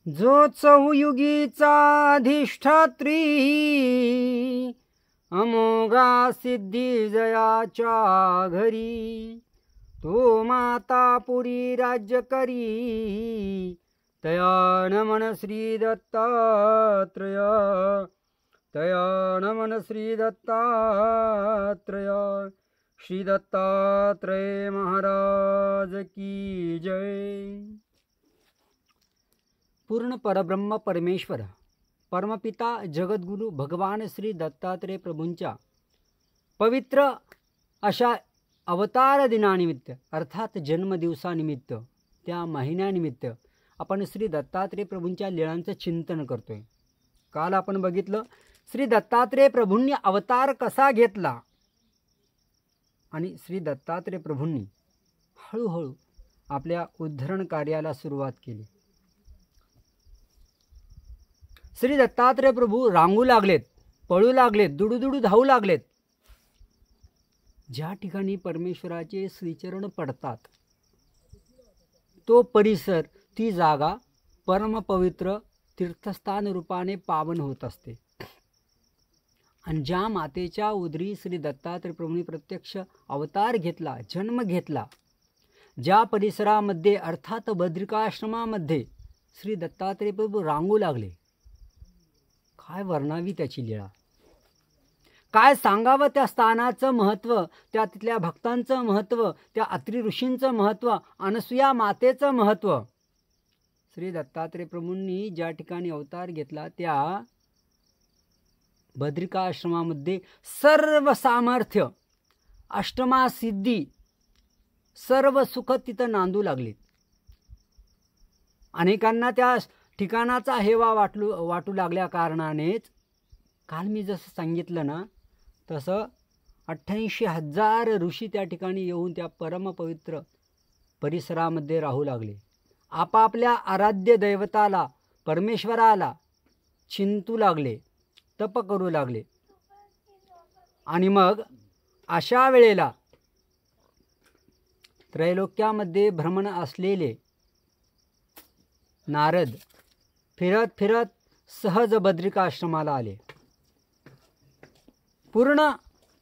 जो चहुयुगीचा अधिष्ठात्री अमोघा सिद्धी जयाच्या घरी, तो माता पुरी राज्य करी, तया नमन श्री दत्तात्रय, तया नमन श्री दत्तात्रय। श्री दत्तात्रय महाराज की जय। पूर्ण परब्रह्म परमेश्वर परमपिता जगद्गुरु भगवान श्री दत्तात्रय प्रभूंच्या पवित्र अशा अवतार दिनानिमित्त अर्थात जन्मदिवसानिमित्त, त्या महिन्यानिमित्त आपण श्री दत्तात्रय प्रभूंच्या लीळांचं चिंतन करतोय। काल आपण बघितलं श्री दत्तात्रय प्रभूंनी अवतार कसा घेतला आणि श्री दत्तात्रय प्रभूंनी हळूहळू आपल्या उद्धरण कार्याला सुरुवात केली। श्री दत्तात्रय प्रभू रांगू लागलेत, पळू लागलेत, दुडूदुडू धावू लागलेत। ज्या ठिकाणी परमेश्वराचे श्रीचरण पडतात तो परिसर, ती जागा परमपवित्र तीर्थस्थान रूपाने पावन होत असते। आणि ज्या मातेच्या उदरी श्री दत्तात्रय प्रभूंनी प्रत्यक्ष अवतार घेतला, जन्म घेतला, ज्या परिसरामध्ये अर्थात बद्रिकाश्रमामध्ये श्री दत्तात्रय प्रभू रांगू लागले, काय वर्णावी त्याची लीळा, काय सांगावं त्या स्थानाचं महत्त्व, त्या तिथल्या भक्तांचं महत्त्व, त्या अत्री ऋषींचं महत्त्व, अनसूया मातेचं महत्त्व। श्री दत्तात्रय प्रभूंनी ज्या ठिकाणी अवतार घेतला त्या बद्रिकाश्रमामध्ये सर्व सामर्थ्य, अष्टमा सिद्धी, सर्व सुख तिथं नांदू लागले। अनेकांना त्या ठिकाणाचा हेवा वाटू लागल्या कारणानेच काल मी जसं सांगितलं ना तसं 88,000 ऋषी त्या ठिकाणी येऊन त्या परमपवित्र परिसरामध्ये राहू लागले। आपापल्या आराध्य दैवताला, परमेश्वराला चिंतू लागले, तप करू लागले। आणि मग अशा वेळेला त्रैलोक्यामध्ये भ्रमण असलेले नारद फिरत फिरत सहज बद्रिकाश्रमाला आले। पूर्ण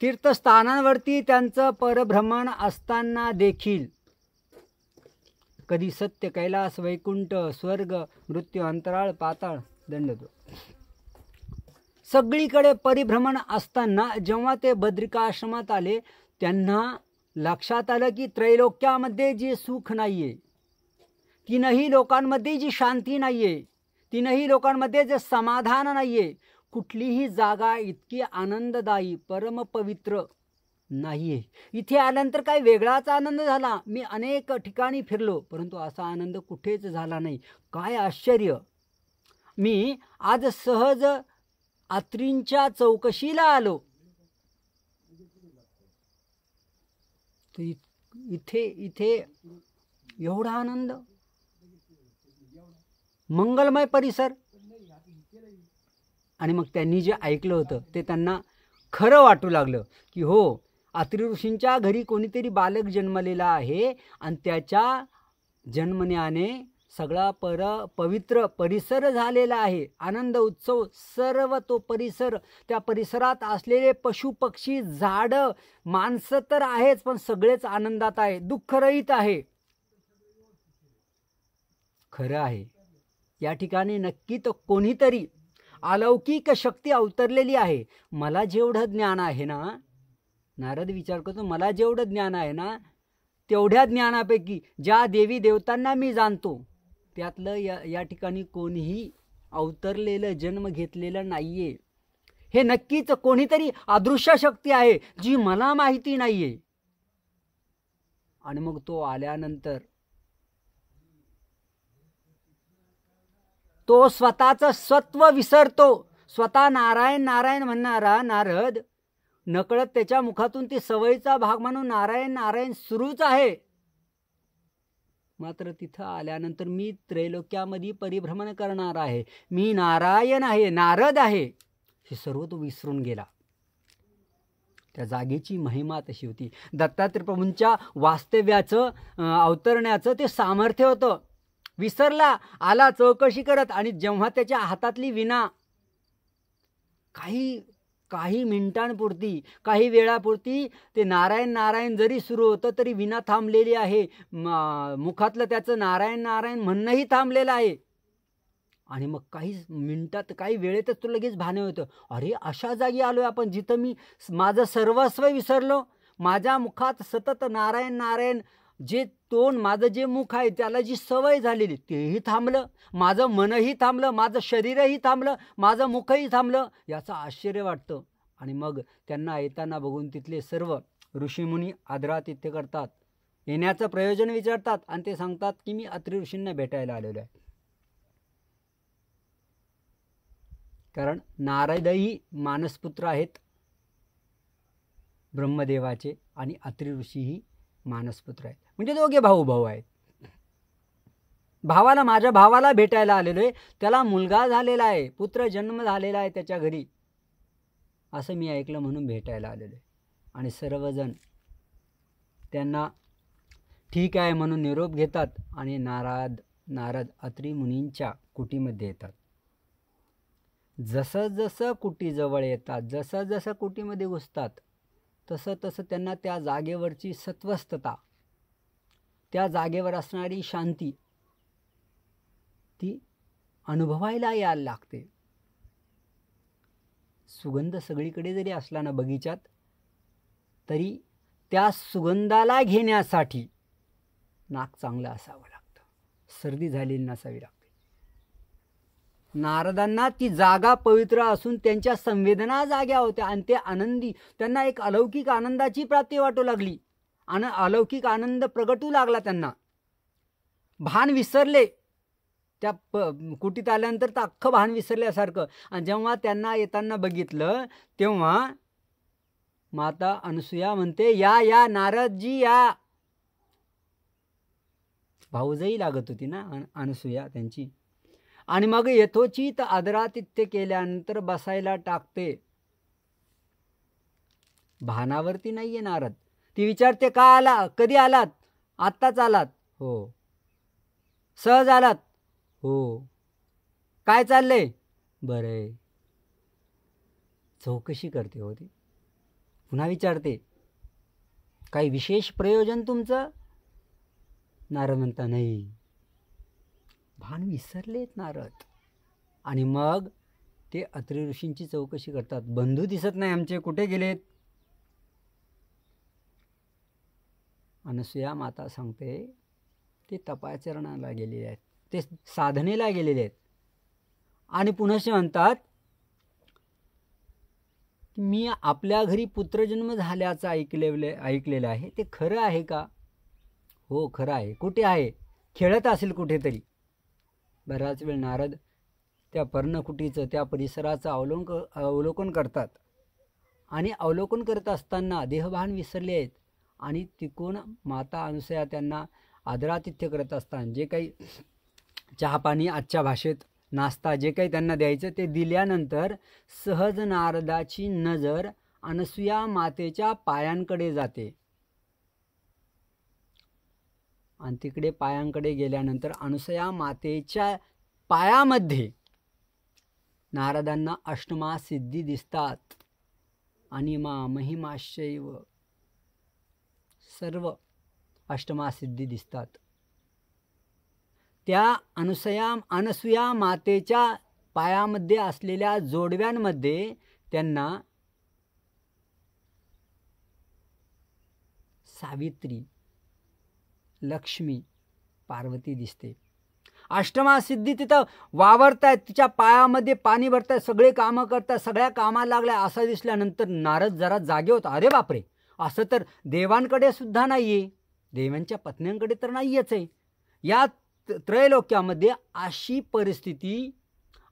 तीर्थस्थानांवरती त्यांचं परभ्रमण असताना देखील कधी सत्य, कैलास, वैकुंठ, स्वर्ग, मृत्यू, अंतराळ, पाताळ, दंडद्वार सगळीकडे परिभ्रमण असताना जेव्हा ते बद्रिकाश्रमात आले त्यांना लक्षात आलं की त्रैलोक्यामध्ये जे सुख नाहीये, तीनही लोकांमध्ये जी शांती नाहीये, तीनही लोकांमध्ये जे समाधान नाहीये, कुठलीही जागा इतकी आनंददायी परमपवित्र नाहीये। इथे आल्यानंतर काही वेगळाच आनंद झाला। मी अनेक ठिकाणी फिरलो परंतु असा आनंद कुठेच झाला नाही। काय आश्चर्य! मी आज सहज अत्रींच्या चौकशीला आलो, इथे एवढा आनंद, मंगलमय परिसर। आणि मग त्यांनी जे ऐकलं होतं ते त्यांना खरं वाटू लागलं की हो, अत्री ऋषींच्या घरी कोणीतरी बालक जन्मलेला आहे आणि त्याच्या जन्मण्याने सगळा पवित्र परिसर झालेला आहे। आनंद उत्सव, सर्व तो परिसर, त्या परिसरात असलेले पशु पक्षी, झाडं, माणसं तर आहेच पण सगळेच आनंदात आहे, दुःखरहित आहे। खरं आहे या ठिकाणी नक्की तो कोणीतरी अलौकिक शक्ती अवतरलेली आहे। मला जेवढं ज्ञान आहे ना, नारद विचार करतो, मला जेवढं ज्ञान आहे ना तेवढ्या ज्ञानापैकी ज्या देवी देवतांना मी जाणतो त्यातलं या ठिकाणी कोणीही अवतरलेलं, जन्म घेतलेलं नाहीये। हे नक्कीच कोणीतरी अदृश्य शक्ती आहे जी मला माहिती नाहीये। आणि मग तो आल्यानंतर तो स्वतःचं सत्व विसरतो। स्वतः नारायण नारायण म्हणणारा नारद नकळत त्याच्या मुखातून ती सवयीचा भाग म्हणून नारायण नारायण सुरूच आहे। मात्र तिथं आल्यानंतर मी त्रैलोक्यामध्ये परिभ्रमण करणार आहे, मी नारायण आहे, नारद आहे, हे सर्व तो विसरून गेला। त्या जागेची महिमा तशी होती। दत्तात्रय प्रभूंच्या वास्तव्याचं, अवतरण्याचं ते सामर्थ्य होतं। विसरला, आला चौकशी करत, आणि जेव्हा त्याच्या हातातली विणा काही मिनिटांपुरती, काही वेळापुरती ते नारायण नारायण जरी सुरू होतं तरी विणा थांबलेली आहे, मुखातलं त्याचं नारायण नारायण म्हणणंही थांबलेलं आहे. आणि मग काही मिनिटात, काही वेळेतच तो लगेच भान होतं, अरे अशा जागी आलोय आपण जिथं मी माझं सर्वस्व विसरलो. माझ्या मुखात सतत नारायण नारायण, जे तोंड, माझं जे मुख आहे त्याला जी सवय झालेली तेही थांबलं, माझं मनही थांबलं, माझं शरीरही थांबलं, माझं मुखही थांबलं. याचं आश्चर्य वाटतं. आणि मग त्यांना येताना बघून तिथले सर्व ऋषीमुनी आदरातिथ्य करतात, येण्याचं प्रयोजन विचारतात, आणि ते सांगतात की मी अत्री ऋषींना भेटायला आलेलो आहे. कारण नारदही मानसपुत्र आहेत ब्रह्मदेवाचे, आणि अत्री ऋषीही मानसपुत्र आहेत, म्हणजे दोघे भाऊ आहेत. माझ्या भावाला भेटायला आलेलो आहे, त्याला मुलगा झालेला आहे, पुत्र जन्म झालेला आहे त्याच्या घरी, असं मी ऐकलं म्हणून भेटायला आलेलो आहे. आणि सर्वजण त्यांना ठीक आहे म्हणून निरोप घेतात, आणि नारद अत्री मुनींच्या कुटीमध्ये येतात. जसं जसं कुटीजवळ येतात, जसं जसं कुटीमध्ये घुसतात, तसं तसं त्यांना त्या जागेवरची सत्वस्थता, त्या जागेवर असणारी शांती ती अनुभवायला यायला लागते. सुगंध सगळीकडे जरी असला ना बगीचात, तरी त्या सुगंधाला घेण्यासाठी नाक चांगलं असावं लागतं, सर्दी झालेली नसावी लागते. नारदांना ती जागा पवित्र असून त्यांच्या संवेदना जाग्या होत्या, आणि ते आनंदी, त्यांना एक अलौकिक आनंदाची प्राप्ती वाटू लागली, आणि अलौकिक आनंद प्रगटू लागला त्यांना. भान विसरले, त्या कुटीत आल्यानंतर तर अख्खं भान विसरल्यासारखं. आणि जेव्हा त्यांना येताना बघितलं तेव्हा माता अनसूया म्हणते, या नारदजी या. भाऊजाई लागत होती ना अनसूया त्यांची. आणि मग यथोचित आदरातिथ्य केल्यानंतर बसायला टाकते. भानावरती नाहीये नारद. ती विचारते, का आला, कधी आलात? आत्ताच आलात? हो. सहज आलात? हो. काय चाललंय? बरंय. चौकशी करते होती. पुन्हा विचारते, काही विशेष प्रयोजन तुमचं? नारद म्हणता, नाही. भान विसरलेत नारद. आणि मग ते अत्री ऋषींची चौकशी करतात. बंधू दिसत नाही आमचे, कुठे गेलेत? अनसूया माता सांगते, ते तपाचरणाला गेलेले आहेत, ते साधनेला गेलेले आहेत. आणि पुन्हा म्हणतात, मी आपल्या घरी पुत्रजन्म झाल्याचं ऐकलेलं आहे, ते खरं आहे का? हो खरं आहे. कुठे आहे? खेळत असेल कुठेतरी. बराच वेळ नारद त्या पर्णकुटीचं, त्या परिसराचं अवलोकन करतात. आणि अवलोकन करत असताना देहभान विसरले आहेत. आणि तिकून माता अनसूया त्यांना आदरातिथ्य करत असताना जे काही चहापाणी, आजच्या भाषेत नाश्ता, जे काही त्यांना द्यायचं ते दिल्यानंतर सहज नारदाची नजर अनसूया मातेच्या पायांकडे जाते. आणि तिकडे पायांकडे गेल्यानंतर अनसूया मातेच्या पायामध्ये नारदांना अष्टमा सिद्धी दिसतात. अनिमा महिमाशैव, सर्व अष्टमा सिद्धी दिसतात. त्या अनसूया मातेच्या पायामध्ये असलेल्या जोडव्यांमध्ये त्यांना सावित्री, लक्ष्मी, पार्वती दिसते. अष्टमा सिद्धी तिथं वावरतायत, तिच्या पायामध्ये पाणी भरतायत, सगळे कामं करतात, सगळ्या कामाला लागल्या असं दिसल्यानंतर नारद जरा जागे होता. अरे बापरे, असं तर देवांकडे सुद्धा नाहीये, देवांच्या पत्न्यांकडे तर नाहीयेच आहे. या त्रैलोक्यामध्ये अशी परिस्थिती,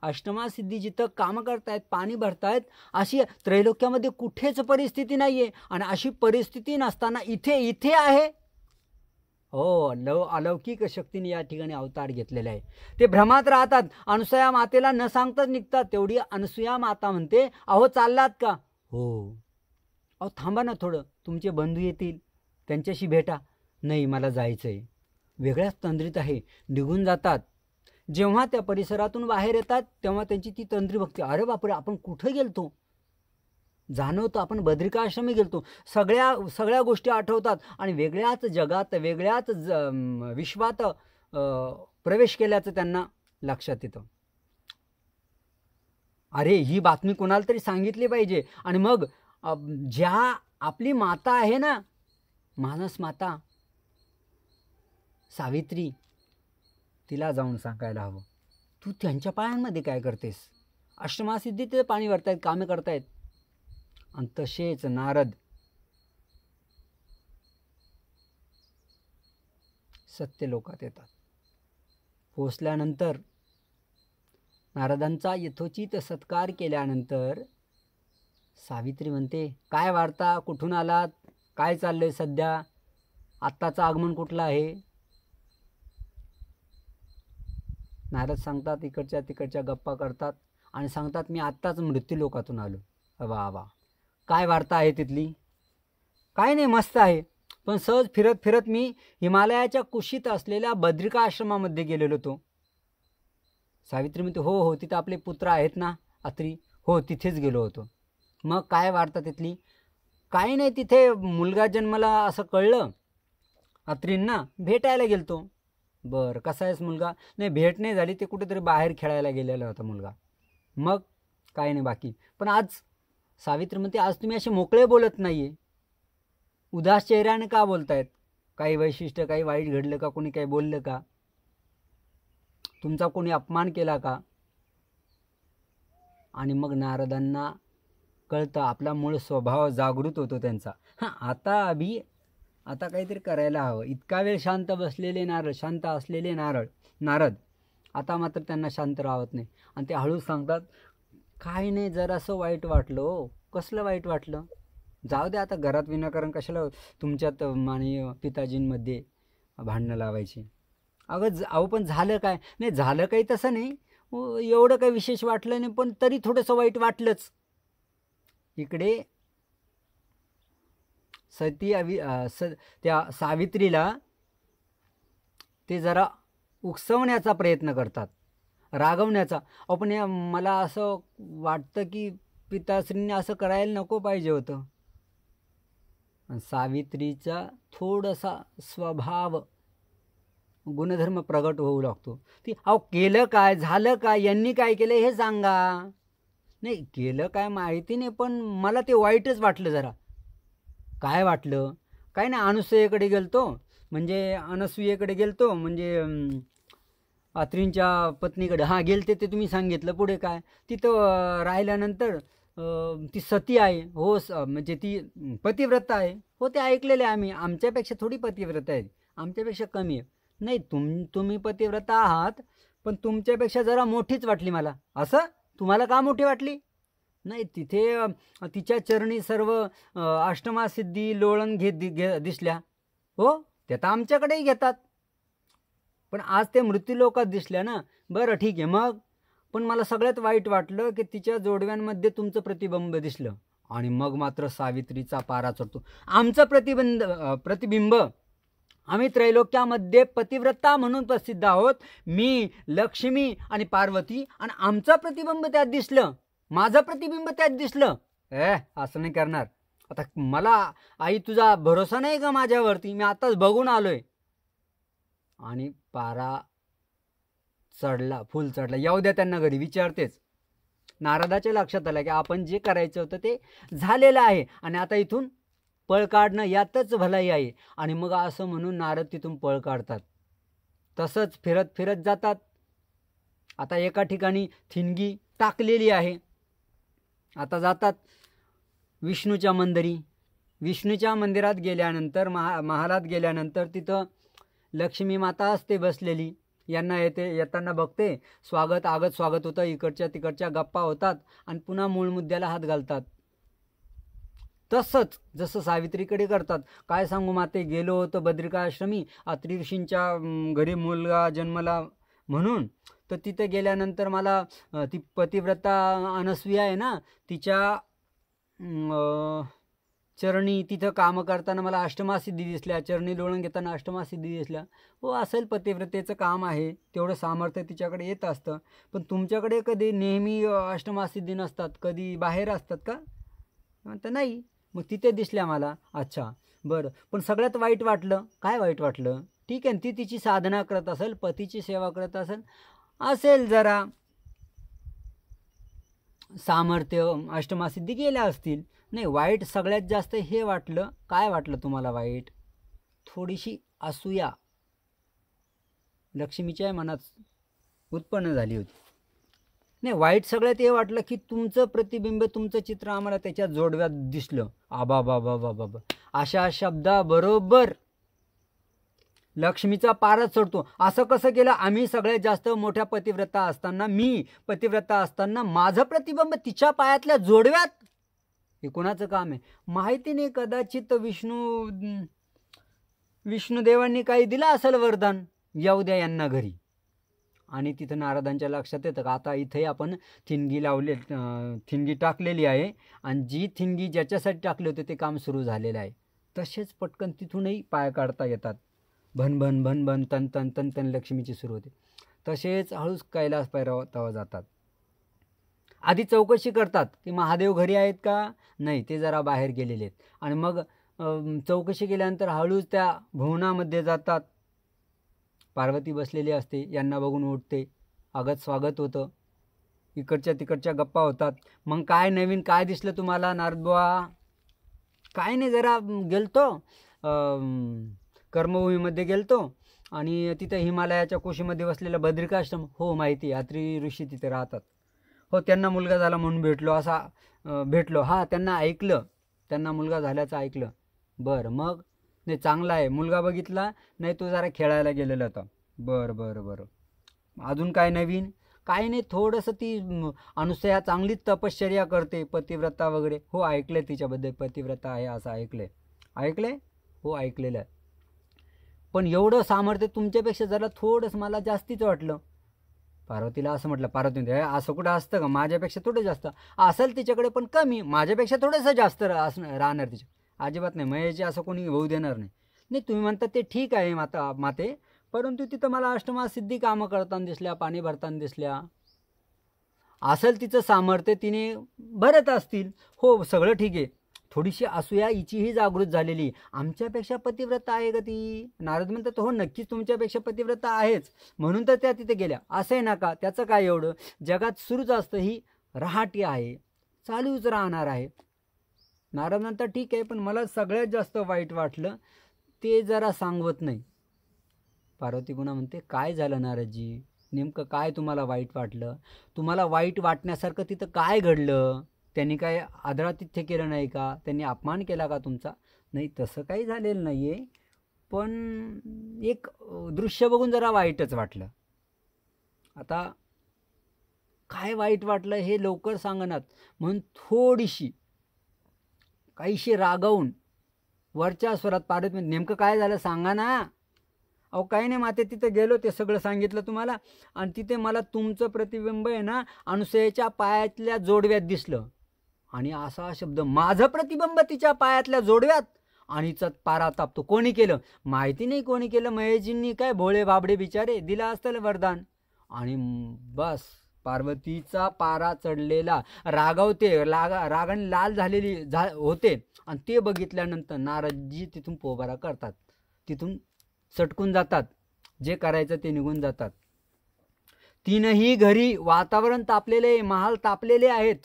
अष्टमा सिद्धी जिथं कामं करतायत, पाणी भरतायत, अशी त्रैलोक्यामध्ये कुठेच परिस्थिती नाहीये. आणि अशी परिस्थिती नसताना इथे आहे. हो, अलौकिक शक्तीने या ठिकाणी अवतार घेतलेला आहे. ते भ्रमात राहतात. अनसूया मातेला न सांगताच निघतात. तेवढी अनसूया माता म्हणते, अहो चाललात का? हो. अहो थांबा ना थोडं, तुमचे बंधू येतील, त्यांच्याशी भेटा. नाही, मला जायचं आहे. वेगळ्याच तंद्रीत आहे, निघून जातात. जेव्हा त्या परिसरातून बाहेर येतात तेव्हा त्यांची ती तंद्री बघते, अरे बापरे, आपण कुठं गेलतो, जाणवतं आपण बद्रिकाश्रमी गेलतो. सगळ्या सगळ्या गोष्टी आठवतात आणि वेगळ्याच जगात, वेगळ्याच विश्वात प्रवेश केल्याचं त्यांना लक्षात येतं. अरे, ही बातमी कोणाला तरी सांगितली पाहिजे. आणि मग ज्या आपली माता आहे ना, मानस माता सावित्री, तिला जाऊन सांगायला हवं, तू त्यांच्या पायांमध्ये काय करतेस? अष्टमासिद्धी ते पाणी भरतायत, कामे करतायत. आणि तसेच नारद सत्यलोकात येतात. पोचल्यानंतर नारदांचा यथोचित सत्कार केल्यानंतर सावित्री म्हणते, काय वार्ता, कुठून आलात, काय चाललंय सध्या, आत्ताचं आगमन कुठलं आहे? नारद सांगतात, इकडच्या तिकडच्या गप्पा करतात आणि सांगतात, मी आत्ताच मृत्यूलोकातून आलो. वा वा, काय वार्ता आहे तिथली? काय नाही, मस्त आहे, पण सहज फिरत फिरत मी हिमालयाच्या कुशीत असलेल्या बद्रिका आश्रमामध्ये गेलेलो होतो. सावित्री म्हणते, हो हो, तिथं आपले पुत्र आहेत ना अत्री, हो तिथेच गेलो होतो. मग काय वार्ता तिथली? काही नाही, तिथे मुलगा जन्मला असं कळलं, अत्रींना भेटायला गेलतो. बरं, कसा आहेस मुलगा? नाही, भेट नाही झाली, ते कुठेतरी बाहेर खेळायला गेलेला होता मुलगा. मग काय नाही बाकी. पण आज सावित्री म्हणते, आज तुम्ही असे मोकळे बोलत नाही आहे, उदास चेहऱ्याने का बोलतायत? काही वैशिष्ट्य, काही वाईट घडलं का? कोणी काही बोललं का? तुमचा कोणी अपमान केला का? आणि मग नारदांना कळतं, आपला मूळ स्वभाव जागृत होतो त्यांचा. आता काहीतरी करायला हवं. इतका वेळ शांत बसलेले नारद, शांत असलेले नारद आता मात्र त्यांना शांत राहत नाही. आणि ते हळूच सांगतात, काही नाही, जरासं वाईट वाटलं हो. कसलं वाईट वाटलं? जाऊ दे, आता घरात विनाकारण कशाला तुमच्यात आणि पिताजींमध्ये भांडणं लावायची. अहो पण झालं काय? नाही, झालं काही तसं नाही, एवढं काही विशेष वाटलं नाही, पण तरी थोडंसं वाईट वाटलंच. इकडे त्या सावित्रीला ते जरा उकसवण्याचा प्रयत्न करतात, रागवण्याचा. पण मला असं वाटतं की पिताश्रींनी असं करायला नको पाहिजे होतं. सावित्रीचा थोडासा स्वभाव, गुणधर्म प्रगट होऊ लागतो. ती केलं काय, झालं काय, यांनी काय केलं हे सांगा. नाही, केलं काय माहिती नाही, पण मला ते वाईटच वाटलं जरा. काय वाटलं? काय नाही, अनसूयेकडे गेलतो, म्हणजे अत्रींच्या पत्नीकडे गेलते, ते तुम्ही सांगितलं. पुढे काय? तिथं राहिल्यानंतर ती सती आहे, हो, म्हणजे ती पतिव्रता आहे, हो, ते ऐकलेले आम्ही. आमच्यापेक्षा थोडी पतिव्रता आहे, आमच्यापेक्षा कमी आहे. नाही, तुम्ही पतिव्रता आहात, पण तुमच्यापेक्षा जरा मोठीच वाटली मला. असं तुम्हाला का मोठी वाटली? नाही, तिथे तिच्या चरणी सर्व अष्टमासिद्धी लोळण दिसल्या. हो, त्या तर आमच्याकडेही घेतात, पण आज ते मृत्यूलोकात दिसल्या ना. बरं, ठीक आहे. मग पण मला सगळ्यात वाईट वाटलं की तिच्या जोडव्यांमध्ये तुमचं प्रतिबिंब दिसलं. आणि मग मात्र सावित्रीचा पारा चढतो. आमचं प्रतिबिंब, आम्ही त्रैलोक्यामध्ये पतिव्रता म्हणून प्रसिद्ध आहोत, मी, लक्ष्मी आणि पार्वती, आणि आमचं प्रतिबिंब त्यात दिसलं, माझं प्रतिबिंब त्यात दिसलं. असं नाही करणार. आता मला आई तुझा भरोसा नाही का माझ्यावरती? मी आताच बघून आलोय. आणि पारा चढला, फुल चढला. येऊ द्या त्यांना घरी, विचारतेच. नारदाच्या लक्षात आलं की आपण जे करायचं होतं ते झालेलं आहे, आणि आता इथून पळ काढणं यातच भलाई आहे. आणि मग असं म्हणून नारद तिथून पळ काढतात. तसंच फिरत फिरत जातात. आता एका ठिकाणी ठिणगी टाकलेली आहे. आता जातात विष्णूच्या मंदिरी. विष्णूच्या मंदिरात गेल्यानंतर, महालात गेल्यानंतर तिथं लक्ष्मी माता असते बसलेली. यांना येताना बघते, स्वागत होतं, इकडच्या तिकडच्या गप्पा होतात आणि पुन्हा मूळ मुद्द्याला हात घालतात. तसंच जसं सावित्रीकडे करतात. काय सांगू माते, गेलो होतो बद्रिका आश्रमी, अत्री ऋषींच्या घरी मुलगा जन्मला म्हणून. तर तिथे गेल्यानंतर मला ती पतिव्रता अनसूया आहे ना, तिच्या चरणी तिथं कामं करताना मला अष्टमासिद्धी दिसल्या, चरणी लोळण घेताना अष्टमासिद्धी दिसल्या. हो, असेल पतिव्रतेचं काम आहे, तेवढं सामर्थ्य तिच्याकडे येत असतं. पण तुमच्याकडे कधी नेहमी अष्टमासिद्धी नसतात, कधी बाहेर असतात का? तर नाही. मग तिथे दिसल्या मला. अच्छा, बरं. पण सगळ्यात वाईट वाटलं, काय वाईट वाटलं? ठीक आहे, ती तिची साधना करत असेल, पतीची सेवा करत असेल जरा सामर्थ्य, अष्टमासिद्धी गेल्या असतील. नाही, वाईट सगळ्यात जास्त हे वाटलं. काय वाटलं तुम्हाला वाईट? थोडीशी असूया लक्ष्मीच्या मनात उत्पन्न झाली होती. नाही, वाईट सगळ्यात हे वाटलं की तुमचं प्रतिबिंब, तुमचं चित्र आम्हाला त्याच्या जोडव्यात दिसलं. आबा बाबा बाबा बा, अशा शब्दाबरोबर लक्ष्मीचा पारच चढतो. असं कसं केलं? आम्ही सगळ्यात जास्त मोठ्या पतिव्रता असताना, मी पतिव्रता असताना माझं प्रतिबिंब तिच्या पायातल्या जोडव्यात, हे कोणाचं काम आहे माहिती नाही. कदाचित विष्णुदेवांनी काही दिलं असेल वरदान, येऊ द्या यांना घरी. आणि तिथं नारदांच्या लक्षात येतं का आता इथे आपण ठिणगी ठिणगी टाकलेली आहे, आणि जी ठिणगी ज्याच्यासाठी टाकले होते ते काम सुरू झालेलं आहे. तसेच पटकन तिथूनही पाय काढता येतात. भन भन भन भन तन तन तन तन लक्ष्मीची सुरू होते. तसेच हळूच कैलास पायरावतावर जातात. आधी चौकशी करतात की महादेव घरी आहेत का? नाही, ते जरा बाहेर गेलेले आहेत. आणि मग चौकशी केल्यानंतर हळूच त्या भुवनामध्ये जातात. पार्वती बसलेली असते, यांना बघून उठते, स्वागत होतं. इकडच्या तिकडच्या गप्पा होतात. मग काय नवीन काय दिसलं तुम्हाला नारदबुवा? काय नाही, जरा गेलतो कर्मभूमीमध्ये गेलतो, आणि तिथं हिमालयाच्या कुशीमध्ये बसलेला बद्रिकाश्रम. हो, माहिती आहे, अत्री ऋषी तिथे राहतात. हो, त्यांना मुलगा झाला म्हणून भेटलो. हा, त्यांना ऐकलं, त्यांना मुलगा झाल्याचं ऐकलं. बरं, मग? नाही, चांगला आहे. मुलगा बघितला? नाही, तो जरा खेळायला गेलेला होता. बरं. अजून काय नवीन? काही नाही, थोडंसं ती अनुसया चांगलीच तपश्चर्या करते, पतिव्रता वगैरे. हो, ऐकलंय तिच्याबद्दल, पतिव्रता आहे असं ऐकलंय. हो, ऐकलेलं आहे. पण एवढं सामर्थ्य तुमच्यापेक्षा जरा थोडंसं मला जास्तीच वाटलं. पार्वतीला असं म्हटलं. पार्वती असं कुठं असतं का? माझ्यापेक्षा थोडं जास्त असेल तिच्याकडे, पण कमी. माझ्यापेक्षा थोडंसं जास्त राहणार तिच्या. अजिबात नाही, महेशजी असं कोणी होऊ देणार नाही. तुम्ही म्हणता ते ठीक आहे माते, परंतु तिथं मला अष्टमासिद्धी कामं करताना दिसल्या, पाणी भरताना दिसल्या. असेल तिचं सामर्थ्य, तिने भरत असतील. हो, सगळं ठीक आहे. थोडीशी असूया हिचीही जागृत झालेली. आमच्यापेक्षा पतिव्रता आहे का ती? नारद म्हणतात हो, नक्कीच तुमच्यापेक्षा पतिव्रता आहेच, म्हणून तर त्या तिथे गेल्या. असं आहे नका, त्याचं काय एवढं, जगात सुरूच असतं, ही रहाटी आहे, चालूच राहणार आहे. नारद म्हणतात ठीक आहे, पण मला सगळ्यात जास्त वाईट वाटलं ते जरा सांगवत नाही. पार्वती पुन्हा म्हणते, काय झालं नारदजी, नेमकं काय तुम्हाला वाईट वाटलं? तुम्हाला वाईट वाटण्यासारखं तिथं काय घडलं? त्यांनी काय आदरातिथ्य केलं नाही का? त्यांनी अपमान केला का तुमचा? नाही, तसं काही झालेलं नाही आहे, पण एक दृश्य बघून जरा वाईटच वाटलं. आता काय वाईट वाटलं हे लवकर सांगणार, म्हणून थोडीशी काहीशी रागावून वरच्या स्वरात पार्वती, नेमकं काय झालं सांगा ना. अहो काही नाही माते, तिथं गेलो, ते सगळं सांगितलं तुम्हाला, आणि तिथे मला तुमचं प्रतिबिंब आहे ना अनुसयाच्या पायातल्या जोडव्यात दिसलं. आणि असा शब्द, माझं प्रतिबिंब तिच्या पायातल्या जोडव्यात, आणि पारा तापतो. कोणी केलं माहिती नाही, कोणी केलं, महेशजींनी काय, भोळे बाबडे बिचारे, दिला असतं वरदान. आणि बस पार्वतीचा पारा चढलेला, रागावते, रागाने लाल झालेली होते. आणि ते बघितल्यानंतर नारदजी तिथून पोबारा करतात, तिथून सटकून जातात, जे करायचं ते निघून जातात. तीनही घरी वातावरण तापलेले, महाल तापलेले आहेत,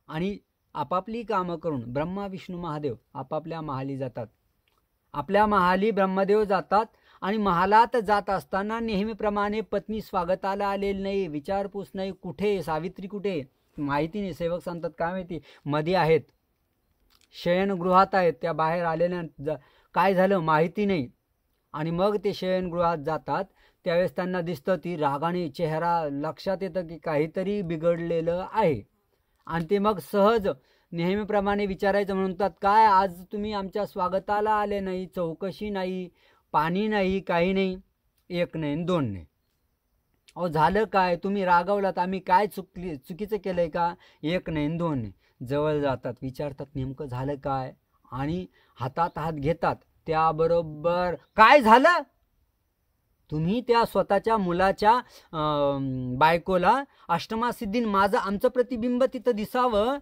आणि आपापली कामं करून ब्रह्मा विष्णू महादेव आपापल्या महाली जातात. आपल्या महाली ब्रह्मदेव जातात, आणि महालात जात असताना नेहमीप्रमाणे पत्नी स्वागताला आलेली नाही, विचारपूस नाही, कुठे सावित्री कुठे माहिती नाही. सेवक सांगतात काय माहिती, मध्ये आहेत, शयनगृहात आहेत, त्या बाहेर आलेल्या काय झालं माहिती नाही. आणि मग ते शयनगृहात जातात, त्यावेळेस त्यांना दिसतं ती रागाने, चेहरा लक्षात येतं की काहीतरी बिघडलेलं आहे. आणि ते मग सहज नेहमीप्रमाणे विचारायचं म्हणतात, काय आज तुम्ही आमच्या स्वागताला आले नाही, चौकशी नाही, पाणी नाही, काही नाही. एक नाही दोन नाही. अहो झालं काय, तुम्ही रागावलात, आम्ही काय चुकीचं केलंय का? एक नाही दोन नाही. जवळ जातात, विचारतात नेमकं झालं काय. आणि हातात हात घेतात. त्याबरोबर काय झालं, तुम्ही त्या स्वतःच्या मुलाच्या बायकोला अष्टमासिद्धीन माझं आमचं प्रतिबिंब तिथं दिसावं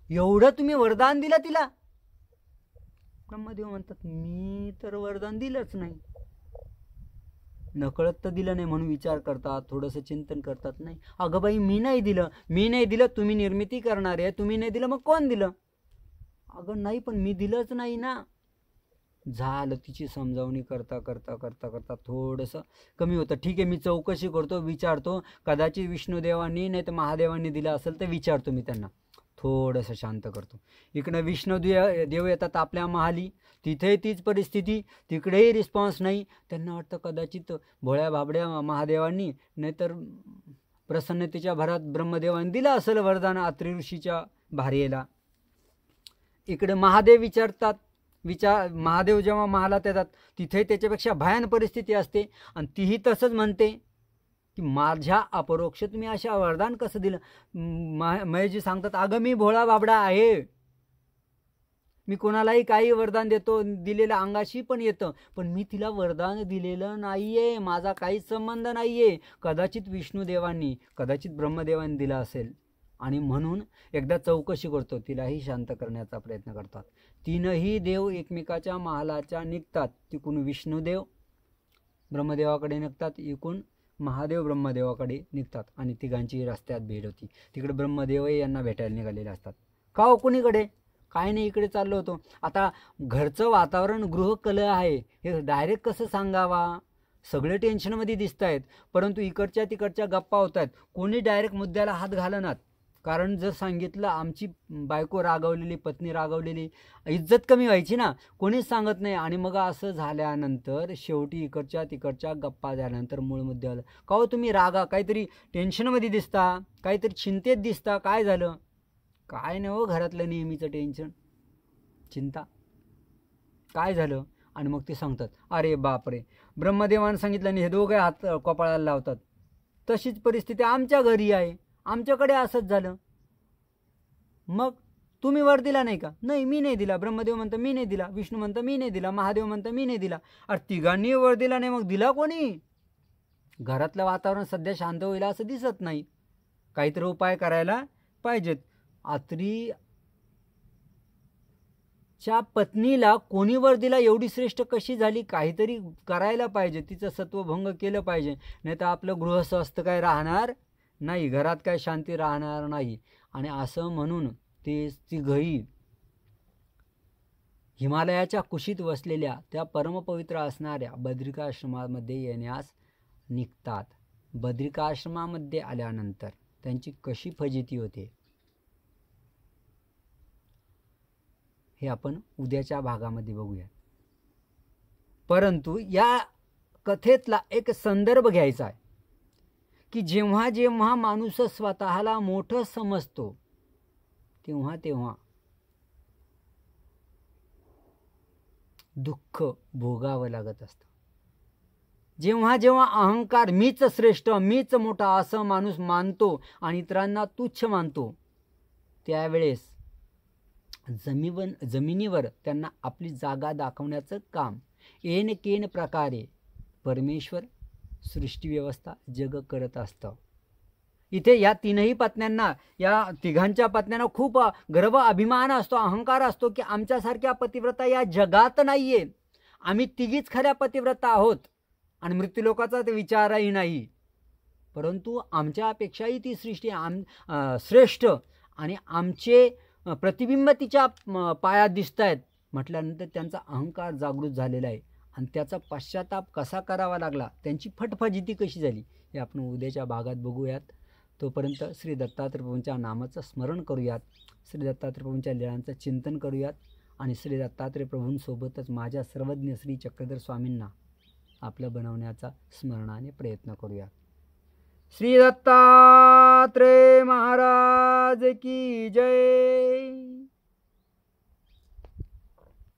एवढं तुम्ही वरदान दिलं तिला. ब्रह्मदेव म्हणतात मी तर वरदान दिलंच नाही. नकळत तर दिलं नाही म्हणून विचार करतात, थोडंसं चिंतन करतात. नाही अगं बाई मी नाही दिलं, तुम्ही निर्मिती करणारे आहे, तुम्ही नाही दिलं मग कोण दिलं. अगं नाही पण मी दिलंच नाही ना. झालं तिची समजावणी करता करता करता करता थोडंसं कमी होतं. ठीक आहे मी चौकशी करतो, विचारतो, कदाचित विष्णुदेवांनी नाही तर महादेवांनी दिलं असेल तर विचारतो मी त्यांना, थोडंसं शांत करतो. इकडं विष्णुदेव येतात आपल्या महाली, तिथेही तीच परिस्थिती, तिकडेही रिस्पॉन्स नाही. त्यांना वाटतं कदाचित भोळ्या भाबड्या महादेवांनी नाहीतर प्रसन्नतेच्या भरात ब्रह्मदेवांनी दिलं असेल वरदान अत्रि ऋषीच्या भार्येला. इकडे महादेव विचारतात, महादेव जेव्हा महालात येतात तिथे त्याच्यापेक्षा भयान परिस्थिती असते आणि तीही तसंच म्हणते की माझ्या अपरोक्ष तुम्ही अशा वरदान कसं दिलं. महेशजी सांगतात अगं मी भोळा बाबडा आहे, मी कोणालाही काही वरदान देतो, दिलेलं अंगाशी पण येतं, पण मी तिला वरदान दिलेलं नाहीये, माझा काहीच संबंध नाहीये. कदाचित विष्णुदेवांनी कदाचित ब्रह्मदेवांनी दिला असेल. आणि म्हणून एकदा चौकशी करतो, तिलाही शांत करण्याचा प्रयत्न करतात. तीनही देव एकमेकाच्या महालाच्या निघतात. तिकून विष्णुदेव ब्रह्मदेवाकडे निघतात, इकून महादेव ब्रह्मदेवाकडे निघतात आणि तिघांची रस्त्यात भेट होती. तिकडे ब्रह्मदेवही यांना भेटायला निघालेले असतात. का हो कुणीकडे, काय नाही इकडे चाललो होतो. आता घरचं वातावरण गृहकलह आहे हे डायरेक्ट कसं सांगावा, सगळे टेन्शनमध्ये दिसत आहेत, परंतु इकडच्या तिकडच्या गप्पा होत आहेत. कोणी डायरेक्ट मुद्द्याला हात घालणार, कारण जर सांगितलं आमची बायको रागावलेली, पत्नी रागावलेली, इज्जत कमी व्हायची ना, कोणीच सांगत नाही. आणि मग असं झाल्यानंतर शेवटी इकडच्या तिकडच्या गप्पा झाल्यानंतर मूळ मुद्द्याला का हो तुम्ही रागा, काहीतरी टेन्शनमध्ये दिसता, काहीतरी चिंतेत दिसता, काय झालं. काय नाही हो, घरातलं नेहमीचं टेन्शन, चिंता, काय झालं. आणि मग ते सांगतात अरे बापरे, ब्रह्मदेवानं सांगितलं आणि हे दोघे हात कपाळाला लावतात. तशीच परिस्थिती आमच्या घरी आहे, आमच्याकडे असंच झालं. मग तुम्ही वर दिला नाही का. नाही मी नाही दिला. ब्रह्मदेव म्हणतं मी नाही दिला, विष्णू म्हणतं मी नाही दिला, महादेव म्हणतं मी नाही दिला. अरे तिघांनी वर दिला नाही, मग दिला कोणी. घरातलं वातावरण सध्या शांत होईल असं दिसत नाही, काहीतरी उपाय करायला पाहिजेत. अत्रीच्या पत्नीला कोणी वर दिला, एवढी श्रेष्ठ कशी झाली, काहीतरी करायला पाहिजे, तिचं सत्वभंग केलं पाहिजे, नाही तर आपलं गृहस्वस्थ काय राहणार नाही, घरात काय शांती राहणार नाही. आणि असं म्हणून ते तिघही हिमालयाच्या कुशीत वसलेल्या त्या परमपवित्र असणाऱ्या बद्रिकाश्रमामध्ये येण्यास निघतात. बद्रिकाश्रमामध्ये आल्यानंतर त्यांची कशी फजिती होते हे आपण उद्याच्या भागामध्ये बघूया. परंतु या कथेतला एक संदर्भ घ्यायचा आहे की जेव्हा जेव्हा माणूस स्वतःला मोठं समजतो तेव्हा तेव्हा दुःख भोगावं लागत असतं. जेव्हा जेव्हा अहंकार, मीच श्रेष्ठ, मीच मोठा असं माणूस मानतो आणि इतरांना तुच्छ मानतो, त्यावेळेस जमिनीवर त्यांना आपली जागा दाखवण्याचं काम येन केन प्रकारे परमेश्वर सृष्टीव्यवस्था जग करत असतं. इथे या तीनही पत्न्यांना, या तिघांच्या पत्न्यांना खूप गर्व, अभिमान असतो, अहंकार असतो की आमच्यासारख्या पतिव्रता या जगात नाहीये, आम्ही तिघीच खऱ्या पतिव्रता आहोत आणि मृत्यूलोकाचा ते विचारही नाही. परंतु आमच्यापेक्षाही ती सृष्टी श्रेष्ठ आणि आमचे प्रतिबिंब तिच्या पायात दिसत आहेत म्हटल्यानंतर त्यांचा अहंकार जागृत झालेला आहे आणि त्याचा पश्चाताप कसा करावा लागला, त्यांची फटफजिती कशी झाली हे आपण उद्याच्या भागात बघूयात. तोपर्यंत श्री दत्तात्रय प्रभूंच्या नामाचं स्मरण करूयात, श्री दत्तात्रय प्रभूंच्या लीळांचं चिंतन करूयात आणि श्री दत्तात्रय प्रभूंसोबतच माझ्या सर्वज्ञ श्री चक्रधर स्वामींना आपलं बनवण्याचा स्मरणाने प्रयत्न करूयात. श्री दत्तात्रय महाराज की जय.